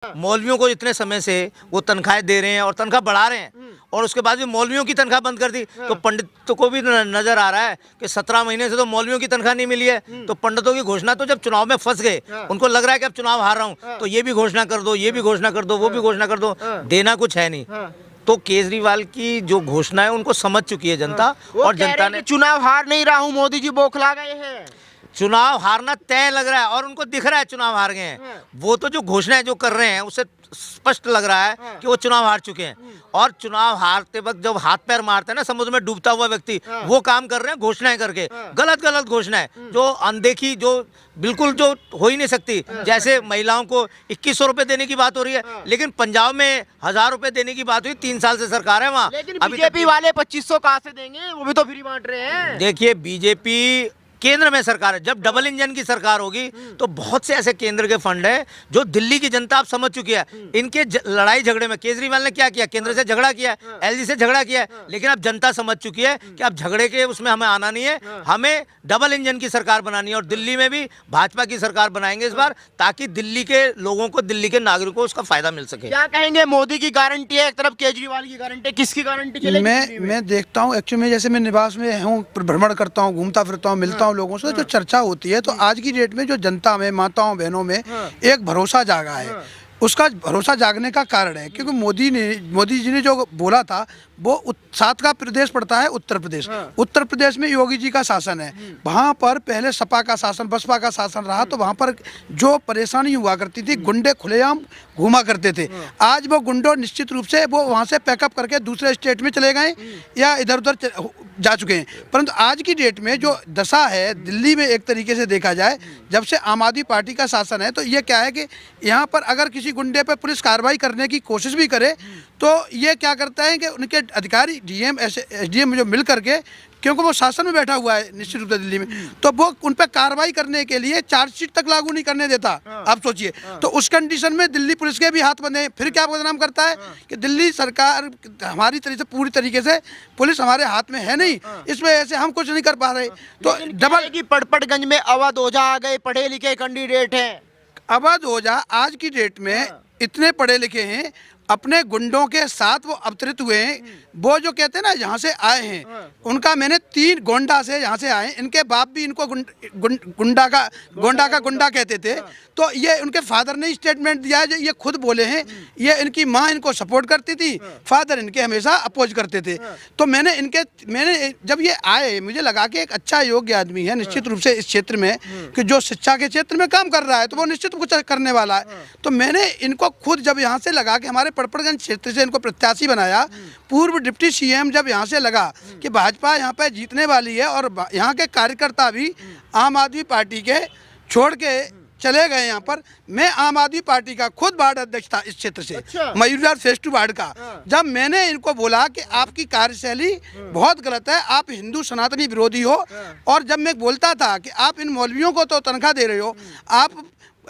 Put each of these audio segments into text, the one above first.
मौलवियों को इतने समय से वो तनख्वाहें दे रहे हैं और तनख्वाह बढ़ा रहे हैं, और उसके बाद भी मौलवियों की तनख्वाह बंद कर दी। तो पंडितों को भी नजर आ रहा है कि 17 महीने से तो मौलवियों की तनख्वाह नहीं मिली है। तो पंडितों की घोषणा तो जब चुनाव में फंस गए, उनको लग रहा है कि अब चुनाव हार रहा हूँ तो ये भी घोषणा कर दो, ये भी घोषणा कर दो, वो भी घोषणा कर दो, देना कुछ है नहीं। तो केजरीवाल की जो घोषणा है उनको समझ चुकी है जनता, और जनता ने चुनाव हार नहीं रहा हूँ, मोदी जी बौखला गए हैं। चुनाव हारना तय लग रहा है और उनको दिख रहा है चुनाव हार गए हैं। वो तो जो घोषणाएं जो कर रहे हैं उससे स्पष्ट लग रहा है कि वो चुनाव हार चुके हैं। और चुनाव हारते वक्त जब हाथ पैर मारते हैं ना समुद्र में डूबता हुआ व्यक्ति, वो काम कर रहे हैं घोषणाएं करके, गलत गलत घोषणाएं जो अनदेखी, जो बिल्कुल जो हो ही नहीं सकती। जैसे महिलाओं को 2100 रुपए देने की बात हो रही है, लेकिन पंजाब में 1000 रुपए देने की बात हुई, 3 साल से सरकार है वहाँ। लेकिन बीजेपी वाले 2500 कहाँ से देंगे, वो भी तो फ्री बांट रहे हैं। देखिए, बीजेपी केंद्र में सरकार है, जब डबल इंजन की सरकार होगी तो बहुत से ऐसे केंद्र के फंड है जो दिल्ली की जनता आप समझ चुकी है। इनके लड़ाई झगड़े में केजरीवाल ने क्या किया, केंद्र से झगड़ा किया, एलजी से झगड़ा किया, लेकिन अब जनता समझ चुकी है कि अब झगड़े के उसमें हमें आना नहीं है, हमें डबल इंजन की सरकार बनानी है। और दिल्ली में भी भाजपा की सरकार बनाएंगे इस बार, ताकि दिल्ली के लोगों को, दिल्ली के नागरिकों को उसका फायदा मिल सके। क्या कहेंगे, मोदी की गारंटी है एक तरफ, केजरीवाल की गारंटी है, किसकी गारंटी चलेगी? मैं देखता हूँ एक्चुअली में, जैसे मैं निवास में हूँ, भ्रमण करता हूँ, घूमता फिरता हूँ, मिलता हूँ लोगों से, जो चर्चा होती है, तो आज की डेट में जो जनता में, माताओं बहनों में एक भरोसा जागा है। उसका भरोसा जागने का कारण है क्योंकि मोदी जी ने जो बोला था, वो 7 का प्रदेश पड़ता है उत्तर प्रदेश। उत्तर प्रदेश में योगी जी का शासन है, वहाँ पर पहले सपा का शासन, बसपा का शासन रहा, तो वहाँ पर जो परेशानी हुआ करती थी, गुंडे खुलेआम घूमा करते थे। आज वो गुंडों निश्चित रूप से वो वहाँ से पैकअप करके दूसरे स्टेट में चले गए या इधर उधर जा चुके हैं। परंतु आज की डेट में जो दशा है दिल्ली में, एक तरीके से देखा जाए, जब से आम आदमी पार्टी का शासन है, तो ये क्या है कि यहाँ पर अगर किसी गुंडे पर पुलिस कार्रवाई करने की कोशिश भी करे तो ये क्या करता है कि उनके अधिकारी डीएम, एसडीएम जो मिल करके, क्योंकि वो शासन में बैठा हुआ है निश्चित रूप से दिल्ली में, तो वो उन पर कार्रवाई करने के लिए चार्जशीट तक लागू नहीं करने देता। आप सोचिए, तो उस कंडीशन में दिल्ली पुलिस के भी हाथ बंधे। फिर क्या बदनाम करता है कि दिल्ली सरकार हमारी तरीके से, पूरी तरीके से पुलिस हमारे हाथ में है नहीं, इस वजह से हम कुछ नहीं कर पा रहे। तो डबल की पड़पड़गंज में अवध ओझा आ गए, पढ़े लिखे कैंडिडेट हैं। अवध ओझा आज की डेट में इतने पढ़े लिखे हैं, अपने गुंडों के साथ वो अवतरित हुए हैं। वो जो कहते हैं ना, यहाँ से आए हैं, उनका मैंने 3 गोंडा से यहाँ से आए, इनके बाप भी इनको गुंडा का गुंडा कहते थे। तो ये उनके फादर ने स्टेटमेंट दिया है, जो ये खुद बोले हैं, ये इनकी माँ इनको सपोर्ट करती थी, फादर इनके हमेशा अपोज करते थे। तो मैंने जब ये आए, मुझे लगा कि एक अच्छा योग्य आदमी है निश्चित रूप से इस क्षेत्र में, कि जो शिक्षा के क्षेत्र में काम कर रहा है, तो वो निश्चित कुछ करने वाला है। तो मैंने इनको खुद जब यहाँ से लगा कि हमारे पड़पड़गंज क्षेत्र से इनको प्रत्याशी बनाया, पूर्व डिप्टी सीएम जब यहाँ से लगा कि भाजपा यहाँ पे जीतने वाली है, और यहाँ के कार्यकर्ता भी आम आदमी पार्टी के छोड़ के चले गए यहाँ पर, मैं आम आदमी पार्टी का खुद वार्ड अध्यक्ष था इस क्षेत्र से। अच्छा। मयूरविहार फेज 2 वार्ड का। जब मैंने इनको बोला कि आपकी कार्यशैली बहुत गलत है, आप हिंदू सनातनी विरोधी हो, और जब मैं बोलता था कि आप इन मौलवियों को तो तनख्वाह दे रहे हो, आप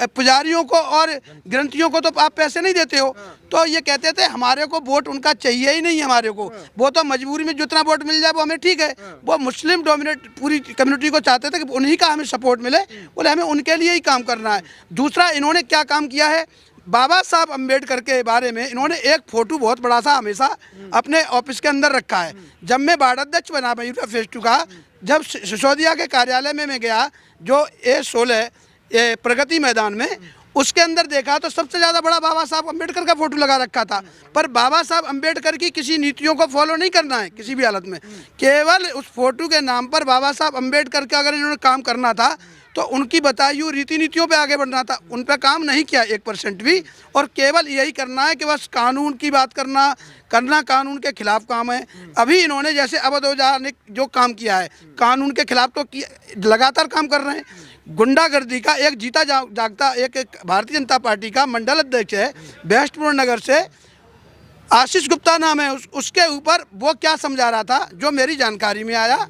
पुजारियों को और ग्रंथियों को तो आप पैसे नहीं देते हो, तो ये कहते थे हमारे को वोट उनका चाहिए ही नहीं, हमारे को वो तो मजबूरी में जितना वोट मिल जाए वो हमें ठीक है। वो मुस्लिम डोमिनेट पूरी कम्युनिटी को चाहते थे कि उन्हीं का हमें सपोर्ट मिले, बोले हमें उनके लिए ही काम करना है। दूसरा, इन्होंने क्या काम किया है, बाबा साहब अम्बेडकर के बारे में इन्होंने एक फोटो बहुत बड़ा सा हमेशा अपने ऑफिस के अंदर रखा है। जब मैं वार्ड अध्यक्ष बना मयूरविहार फेज 2 का, जब सिसोदिया के कार्यालय में मैं गया, जो A16 ये प्रगति मैदान में, उसके अंदर देखा तो सबसे ज़्यादा बड़ा बाबा साहब अम्बेडकर का फोटो लगा रखा था। पर बाबा साहब अम्बेडकर की किसी नीतियों को फॉलो नहीं करना है किसी भी हालत में, केवल उस फोटो के नाम पर बाबा साहब अम्बेडकर का अगर इन्होंने काम करना था तो उनकी बताई हुई रीति नीतियों पे आगे बढ़ना था। उन पर काम नहीं किया 1% भी, और केवल यही करना है कि बस कानून की बात करना कानून के खिलाफ काम है। अभी इन्होंने जैसे अवध ओझा ने जो काम किया है, कानून के खिलाफ तो लगातार काम कर रहे हैं। गुंडागर्दी का एक जीता जागता एक भारतीय जनता पार्टी का मंडल अध्यक्ष है बेहस्तपुर नगर से, आशीष गुप्ता नाम है, उसके ऊपर वो क्या समझा रहा था, जो मेरी जानकारी में आया,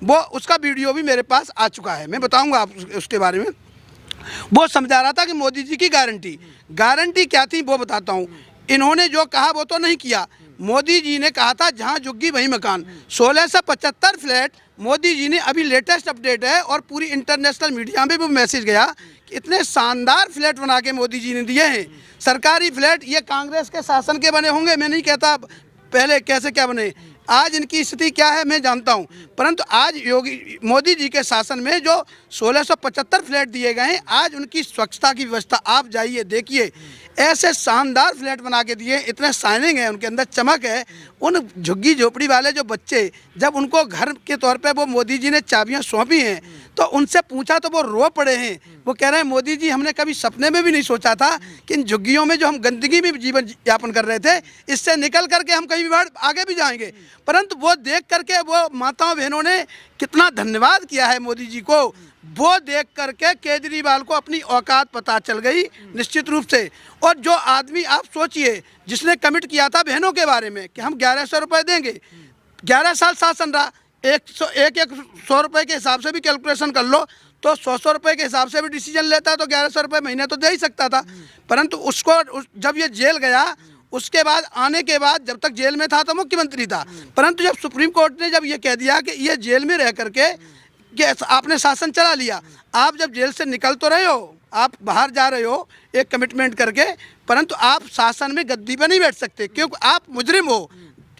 वो उसका वीडियो भी मेरे पास आ चुका है, मैं बताऊंगा आप उसके बारे में। वो समझा रहा था कि मोदी जी की गारंटी क्या थी वो बताता हूँ। इन्होंने जो कहा वो तो नहीं किया, मोदी जी ने कहा था जहां झुग्गी वहीं मकान। 1675 फ्लैट मोदी जी ने, अभी लेटेस्ट अपडेट है और पूरी इंटरनेशनल मीडिया में भी मैसेज गया कि इतने शानदार फ्लैट बना के मोदी जी ने दिए हैं, सरकारी फ्लैट। ये कांग्रेस के शासन के बने होंगे, मैं नहीं कहता पहले कैसे क्या बने, आज इनकी स्थिति क्या है मैं जानता हूं, परंतु आज योगी मोदी जी के शासन में जो 1675 फ्लैट दिए गए हैं, आज उनकी स्वच्छता की व्यवस्था आप जाइए देखिए, ऐसे शानदार फ्लैट बना के दिए, इतने शाइनिंग है, उनके अंदर चमक है। उन झुग्गी झोपड़ी वाले जो बच्चे, जब उनको घर के तौर पे वो मोदी जी ने चाबियां सौंपी हैं, तो उनसे पूछा तो वो रो पड़े हैं। वो कह रहे हैं मोदी जी हमने कभी सपने में भी नहीं सोचा था कि इन झुग्गियों में जो हम गंदगी में जीवन यापन कर रहे थे, इससे निकल करके हम कहीं बार आगे भी जाएंगे। परंतु वो देख करके वो माताओं बहनों ने कितना धन्यवाद किया है मोदी जी को, वो देख करके केजरीवाल को अपनी औकात पता चल गई निश्चित रूप से। और जो आदमी, आप सोचिए, जिसने कमिट किया था बहनों के बारे में कि हम 1100 रुपये देंगे, 11 साल शासन रहा, 100 रुपये के हिसाब से भी कैलकुलेशन कर लो तो 100 रुपये के हिसाब से भी डिसीजन लेता है तो 1100 रुपये महीने तो दे ही सकता था। परंतु उसको जब ये जेल गया, उसके बाद आने के बाद, जब तक जेल में था तो मुख्यमंत्री था, परंतु जब सुप्रीम कोर्ट ने जब ये कह दिया कि ये जेल में रह करके कि आपने शासन चला लिया, आप जब जेल से निकल तो रहे हो, आप बाहर जा रहे हो एक कमिटमेंट करके, परंतु आप शासन में गद्दी पर नहीं बैठ सकते क्योंकि आप मुजरिम हो,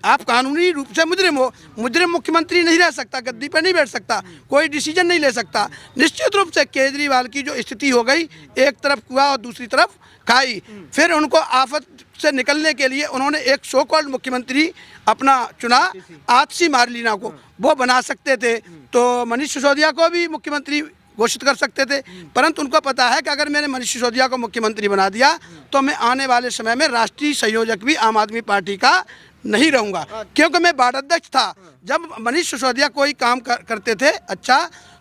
आप कानूनी रूप से मुजरिम हो। मुजरिम मुख्यमंत्री नहीं रह सकता, गद्दी पर नहीं बैठ सकता, कोई डिसीजन नहीं ले सकता। निश्चित रूप से केजरीवाल की जो स्थिति हो गई, एक तरफ कुआ और दूसरी तरफ खाई। फिर उनको आफत से निकलने के लिए उन्होंने एक सो कॉल्ड मुख्यमंत्री अपना चुना, आतिशी मारलीना को। वो बना सकते थे तो मनीष सिसोदिया को भी मुख्यमंत्री घोषित कर सकते थे, परंतु उनको पता है कि अगर मैंने मनीष सिसोदिया को मुख्यमंत्री बना दिया तो मैं आने वाले समय में राष्ट्रीय संयोजक भी आम आदमी पार्टी का नहीं रहूंगा, क्योंकि मैं वार्ड अध्यक्ष था। जब मनीष सिसोदिया कोई काम करते थे अच्छा,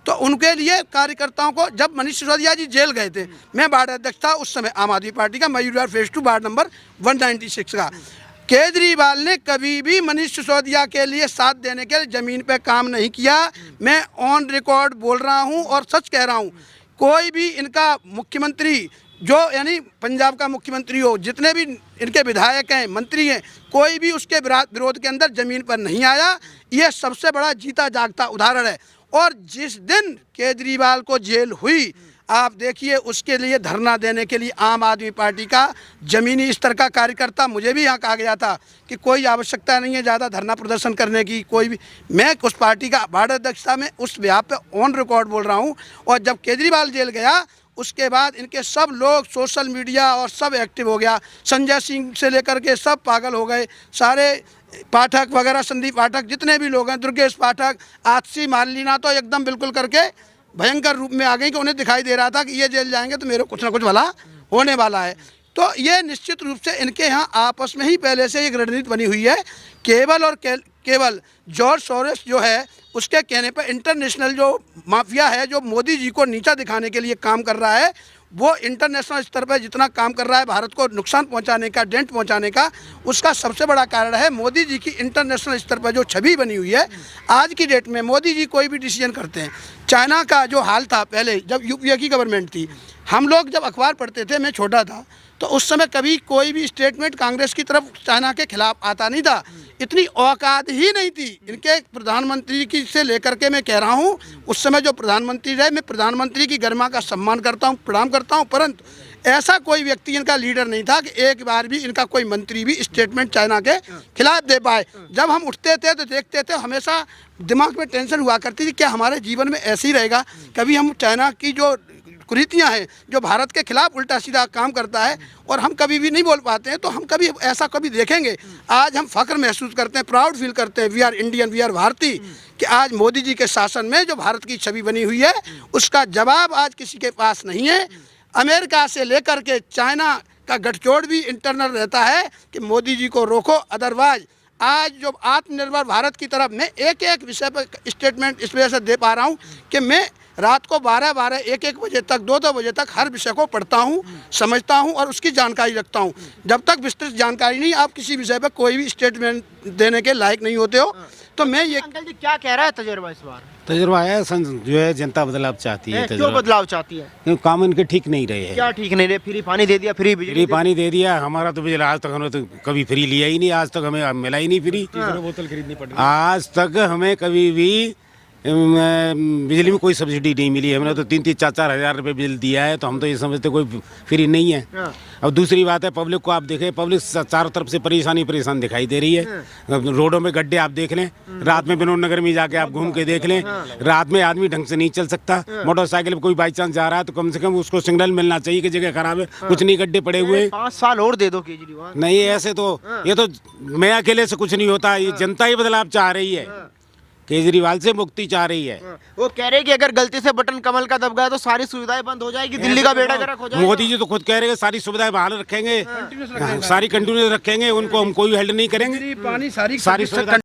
तो उनके लिए कार्यकर्ताओं को, जब मनीष सिसोदिया जी जेल गए थे, मैं वार्ड अध्यक्ष था उस समय आम आदमी पार्टी का, Mayur Vihar phase 2 ward number 196 का। केजरीवाल ने कभी भी मनीष सिसोदिया के लिए साथ देने के लिए ज़मीन पे काम नहीं किया। मैं ऑन रिकॉर्ड बोल रहा हूं और सच कह रहा हूं, कोई भी इनका मुख्यमंत्री जो यानी पंजाब का मुख्यमंत्री हो, जितने भी इनके विधायक हैं, मंत्री हैं, कोई भी उसके विरोध के अंदर ज़मीन पर नहीं आया। ये सबसे बड़ा जीता जागता उदाहरण है। और जिस दिन केजरीवाल को जेल हुई, आप देखिए, उसके लिए धरना देने के लिए आम आदमी पार्टी का ज़मीनी स्तर का कार्यकर्ता, मुझे भी यहाँ कहा गया था कि कोई आवश्यकता नहीं है ज़्यादा धरना प्रदर्शन करने की, कोई भी, मैं उस पार्टी का वार्ड अध्यक्ष था, मैं उस ब्याह पे ऑन रिकॉर्ड बोल रहा हूँ। और जब केजरीवाल जेल गया, उसके बाद इनके सब लोग सोशल मीडिया और सब एक्टिव हो गया, संजय सिंह से लेकर के सब पागल हो गए, सारे पाठक वगैरह, संदीप पाठक, जितने भी लोग हैं, दुर्गेश पाठक, आतिशी मारलीना तो एकदम बिल्कुल करके भयंकर रूप में आ गई कि उन्हें दिखाई दे रहा था कि ये जेल जाएंगे तो मेरे कुछ ना कुछ भला होने वाला है। तो ये निश्चित रूप से इनके यहाँ आपस में ही पहले से एक रणनीति बनी हुई है। केवल जॉर्ज सोरोस जो है, उसके कहने पर इंटरनेशनल जो माफिया है, जो मोदी जी को नीचा दिखाने के लिए काम कर रहा है, वो इंटरनेशनल स्तर पर जितना काम कर रहा है भारत को नुकसान पहुंचाने का, डेंट पहुंचाने का, उसका सबसे बड़ा कारण है मोदी जी की इंटरनेशनल स्तर पर जो छवि बनी हुई है। आज की डेट में मोदी जी कोई भी डिसीजन करते हैं, चाइना का जो हाल था पहले जब यूपीए की गवर्नमेंट थी, हम लोग जब अखबार पढ़ते थे, मैं छोटा था, तो उस समय कभी कोई भी स्टेटमेंट कांग्रेस की तरफ चाइना के खिलाफ आता नहीं था। इतनी औकात ही नहीं थी इनके प्रधानमंत्री की से लेकर के, मैं कह रहा हूँ उस समय जो प्रधानमंत्री रहे, मैं प्रधानमंत्री की गरिमा का सम्मान करता हूँ, प्रणाम करता हूँ, परंतु ऐसा कोई व्यक्ति इनका लीडर नहीं था कि एक बार भी इनका कोई मंत्री भी स्टेटमेंट चाइना के खिलाफ दे पाए। जब हम उठते थे तो देखते थे, हमेशा दिमाग में टेंशन हुआ करती थी क्या हमारे जीवन में ऐसे ही रहेगा, कभी हम चाइना की जो कुरीतियाँ हैं, जो भारत के खिलाफ उल्टा सीधा काम करता है और हम कभी भी नहीं बोल पाते हैं, तो हम कभी ऐसा कभी देखेंगे। आज हम फख्र महसूस करते हैं, प्राउड फील करते हैं, we are Indian, we are भारतीय, कि आज मोदी जी के शासन में जो भारत की छवि बनी हुई है, उसका जवाब आज किसी के पास नहीं है। अमेरिका से लेकर के चाइना का गठजोड़ भी इंटरनल रहता है कि मोदी जी को रोको, अदरवाइज आज जो आत्मनिर्भर भारत की तरफ मैं एक एक विषय पर स्टेटमेंट इस वजह से दे पा रहा हूँ कि मैं रात को 12-12, 1-1 बजे तक, 2-2 बजे तक हर विषय को पढ़ता हूँ, समझता हूँ और उसकी जानकारी रखता हूँ। जब तक विस्तृत जानकारी नहीं, आप किसी विषय पर कोई भी स्टेटमेंट देने के लायक नहीं होते हो। तो मैं ये अंकल जी क्या कह रहा है तजुर्बा इस बार? तजुर्बा है जो है जनता बदलाव चाहती है। क्यों बदलाव चाहती है? क्योंकि काम इनके ठीक नहीं रहे हैं। क्या ठीक नहीं रहे? फ्री पानी दे दिया, फ्री बिजली फ्री पानी दे दिया। हमारा तो बिजली आज तक हमने तो कभी फ्री लिया ही नहीं, आज तक हमें मिला ही नहीं फ्री। बोतल खरीदनी पड़ी आज तक हमें कभी भी बिजली में कोई सब्सिडी नहीं मिली। हमने तो 3-3, 4-4 हज़ार रुपये बिल दिया है, तो हम तो ये समझते कोई फ्री नहीं है। अब दूसरी बात है, पब्लिक को आप देखें, पब्लिक चारों तरफ से परेशान दिखाई दे रही है। रोडों में गड्ढे आप देख लें, रात में विनोद नगर में जाके आप घूम के देख लें, रात में आदमी ढंग से नहीं चल सकता। मोटरसाइकिल पर कोई बाई चांस जा रहा है तो कम से कम उसको सिग्नल मिलना चाहिए कि जगह खराब है, कुछ नहीं गड्ढे पड़े हुए हैं। 5 साल और दे दो केजरीवाल। नहीं, ऐसे तो ये तो मैं अकेले से कुछ नहीं होता, ये जनता ही बदलाव चाह रही है, केजरीवाल से मुक्ति चाह रही है। वो कह रहे हैं कि अगर गलती से बटन कमल का दब गया तो सारी सुविधाएं बंद हो जाएगी, दिल्ली का बेड़ा गर्क हो जाएगा। मोदी जी तो खुद कह रहे हैं सारी सुविधाएं बहाल रखेंगे, सारी कंटिन्यू रखेंगे, उनको हम कोई हेल्प नहीं करेंगे, पानी सारी सुविधाएं